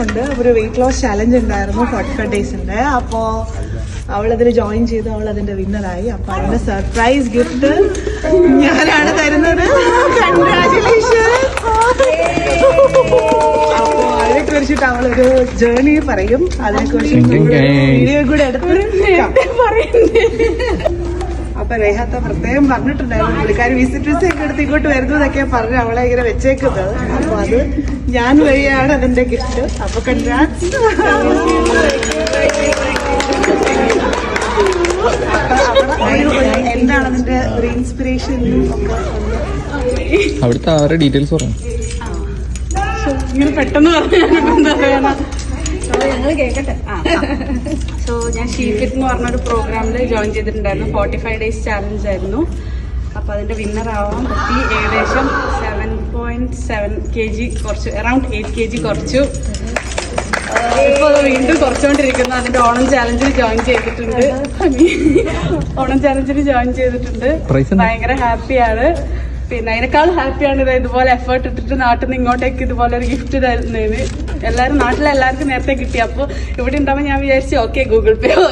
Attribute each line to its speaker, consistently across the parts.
Speaker 1: ഉണ്ട്. ഒരു weight loss challenge ഉണ്ടായിരുന്നു 45 ഡേയ്സിന്റെ. അപ്പോൾ അവളതിൽ ജോയിൻ ചെയ്തു, അവൾ അതിന്റെ വിന്നറായി. അപ്പൊ അതിന്റെ സർപ്രൈസ് ഗിഫ്റ്റ് ഞാനാണ് തരുന്നത്. കൺഗ്രാറ്റുലേഷൻ. അപ്പോ അതിനെ കുറിച്ചിട്ട് അവളൊരു ജേർണി പറയും. അതിനെ കുറിച്ച് വീഡിയോ കൂടെ എടുത്ത് അപ്പൊ റേഹാത്ത പ്രത്യേകം പറഞ്ഞിട്ടുണ്ടായിരുന്നു, പുള്ളിക്കാരി വിസിറ്റ് ഒക്കെ എടുത്ത് ഇങ്ങോട്ട് വരുന്നതൊക്കെ പറഞ്ഞ് അവളെ ഇങ്ങനെ വെച്ചേക്കുന്നത്. അപ്പൊ അത് ഞാൻ വഴിയാണ് അതിന്റെ ഗിഫ്റ്റ്. അപ്പൊ കൺഗ്രാറ്റ്സ്. എന്താണ് അതിന്റെ ഒരു ഇൻസ്പിറേഷൻ
Speaker 2: അവിടുത്തെ അവരുടെ ഡീറ്റെയിൽസ് പറഞ്ഞു.
Speaker 3: ഇങ്ങനെ പെട്ടെന്ന് പറഞ്ഞു ഞങ്ങൾ കേൾക്കട്ടെ. സോ ഞാൻ ഷീഫിറ്റ് എന്ന് പറഞ്ഞൊരു പ്രോഗ്രാമിൽ ജോയിൻ ചെയ്തിട്ടുണ്ടായിരുന്നു. 45 ഡേയ്സ് ചാലഞ്ച് ആയിരുന്നു. അപ്പൊ അതിന്റെ വിന്നർ ആവാൻ പറ്റി. ഏകദേശം 7.7 kg കുറച്ചു, അറൌണ്ട് 8 kg കുറച്ചു. ഇപ്പൊ അത് വീണ്ടും കുറച്ചുകൊണ്ടിരിക്കുന്നു. അതിന്റെ ഓണം ചാലഞ്ചിൽ ജോയിൻ ചെയ്തിട്ടുണ്ട്. ഭയങ്കര ഹാപ്പിയാണ്. പിന്നെ അതിനേക്കാൾ ഹാപ്പിയാണ് ഇത് ഇതുപോലെ എഫേർട്ട് ഇട്ടിട്ട് നാട്ടിൽ നിന്ന് ഇങ്ങോട്ടേക്ക് ഇതുപോലെ ഒരു ഗിഫ്റ്റ് തരുന്നതിന്. എല്ലാവരും നാട്ടിലെ എല്ലാവർക്കും നേരത്തെ കിട്ടി. അപ്പൊ ഇവിടെ ഉണ്ടാവുമ്പോൾ ഞാൻ വിചാരിച്ചു ഓക്കെ ഗൂഗിൾ പേയോ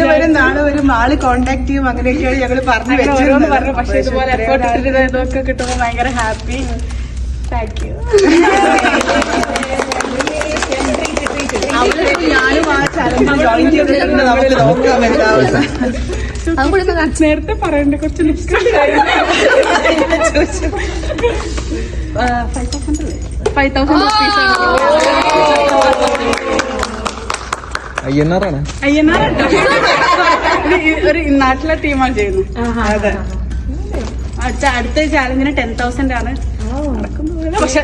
Speaker 3: അങ്ങനെ
Speaker 1: നാളെ ഒരു ആള് കോണ്ടാക്ട് ചെയ്യും അങ്ങനെയൊക്കെയാണ് ഞങ്ങൾ
Speaker 3: ഓരോന്ന് പറഞ്ഞു. പക്ഷെ ഇതുപോലെ എഫേർട്ട് ഇട്ടിട്ട് ഇതൊക്കെ കിട്ടുമ്പോൾ ഭയങ്കര ഹാപ്പി. Thank you.
Speaker 1: ഞാനും ആ ചലഞ്ച് ജോയിൻ ചെയ്തിട്ടുണ്ട്. നമുക്ക് നോക്കാം എന്താവും.
Speaker 3: നേരത്തെ പറയണ്ട കുറച്ച്
Speaker 2: അയ്യന്നാറാണ്
Speaker 3: ഒരു നാട്ടിലെ ടീമാണ് ചെയ്യുന്നത്. അടുത്ത ചാലഞ്ചിന് 10,000 ആണ്. പക്ഷെ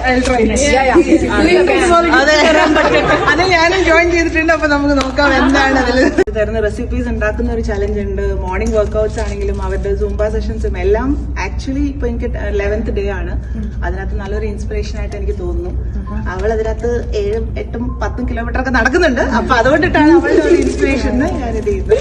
Speaker 1: അത് ഞാനും ജോയിൻ ചെയ്തിട്ടുണ്ട്. അപ്പൊ നമുക്ക് നോക്കാം എന്താണ് അതിൽ തരുന്ന റെസിപ്പീസ് ഉണ്ടാക്കുന്ന ഒരു ചലഞ്ച് ഉണ്ട്. മോർണിംഗ് വർക്ക്ഔട്ട്സ് ആണെങ്കിലും അവരുടെ സൂംബ സെഷൻസും എല്ലാം. ആക്ച്വലി ഇപ്പൊ എനിക്ക് 11th ഡേ ആണ്. അതിനകത്ത് നല്ലൊരു ഇൻസ്പിറേഷൻ ആയിട്ട് എനിക്ക് തോന്നുന്നു. അവൾ അതിനകത്ത് 7, 8, 10 കിലോമീറ്റർ ഒക്കെ നടക്കുന്നുണ്ട്. അപ്പൊ അതുകൊണ്ടിട്ടാണ് അവളുടെ ഒരു ഇൻസ്പിറേഷൻ ഞാനിത് ചെയ്യുന്നത്.